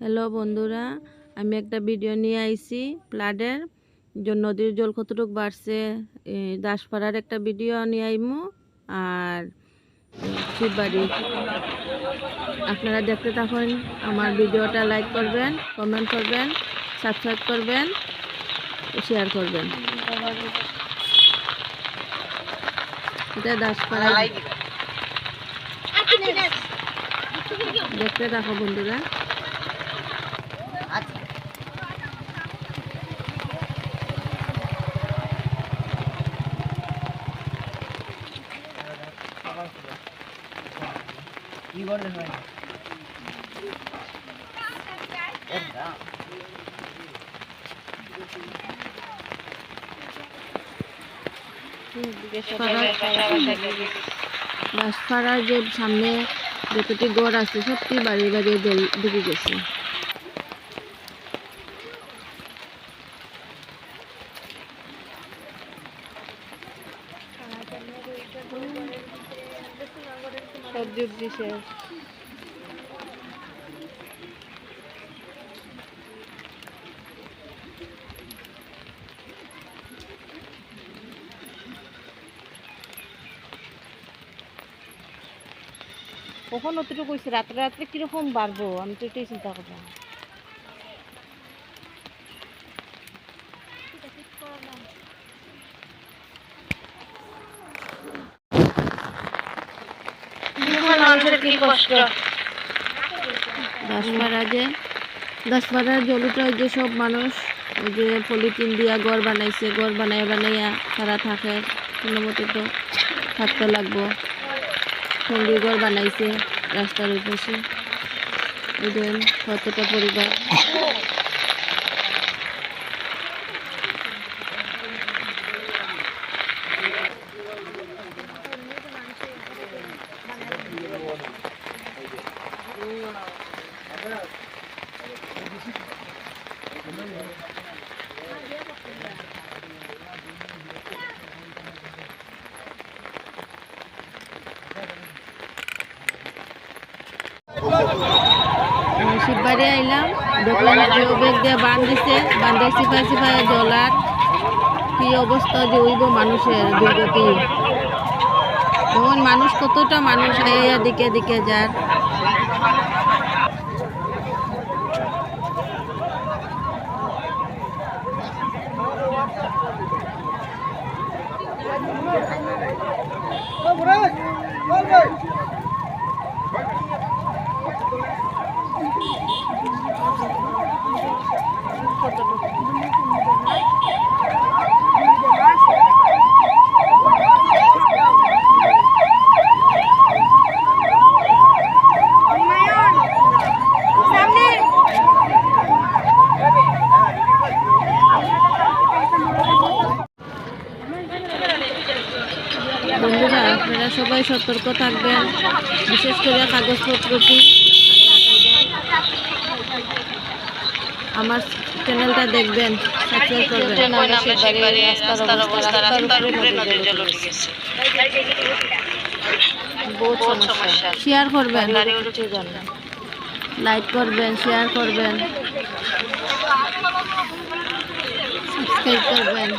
Hello বন্ধুরা, আমি একটা ভিডিও নিয়ে আইছি ফ্লাডের জন্য নদীর জল কতটুকু বাড়ছে। দাসপাড়ার একটা ভিডিও নিয়ে আইমু আর শিববাড়ি। আপনারা দেখতে থাকুন। আমার ভিডিওটা লাইক করবেন, কমেন্ট করবেন, সাবস্ক্রাইব করবেন, শেয়ার করবেন। এটা দাসপাড়া, দেখতে থাকো বন্ধুরা। দাসপাড়ার যে সামনে যতটি গড় আছে সবটি বাড়ি বাড়ি জল ঢুকে গেছে। সব ডুবছি শেষ। কখন অতটুকু হয়েছে, রাত্রে রাত্রে কিরকম বাড়বো আমি তো এটাই চিন্তা করলাম। দাসপাড়ার জলটা ওই যে সব মানুষ ওই যে পলিথিন দিয়া ঘর বানাইছে, ঘর বানাইয়া তারা থাকে। কোনো মতো তো থাকতে লাগবো। সঙ্গী ঘর বানাইছে রাস্তার পাশে। ওই যে কতটা পরিবার। শিববাড়ি আইলাম, দেখলাম ব্যাগ দিয়ে বান দিছে, বান্ধে সিপাই জলার কি অবস্থা যে হইব মানুষের দুর্গতি। তখন মানুষ কতটা মানুষ আইয়া দিকে দিকে যার। বন্ধুরা, আপনারা সবাই সতর্ক থাকবেন, বিশেষ করে কাগজপত্রটি। আমার চ্যানেলটা দেখবেন, সাবস্ক্রাইব করবেন। বহুত সমস্যা। শেয়ার করবেন, লাইক করবেন, শেয়ার করবেন, সাবস্ক্রাইব করবেন।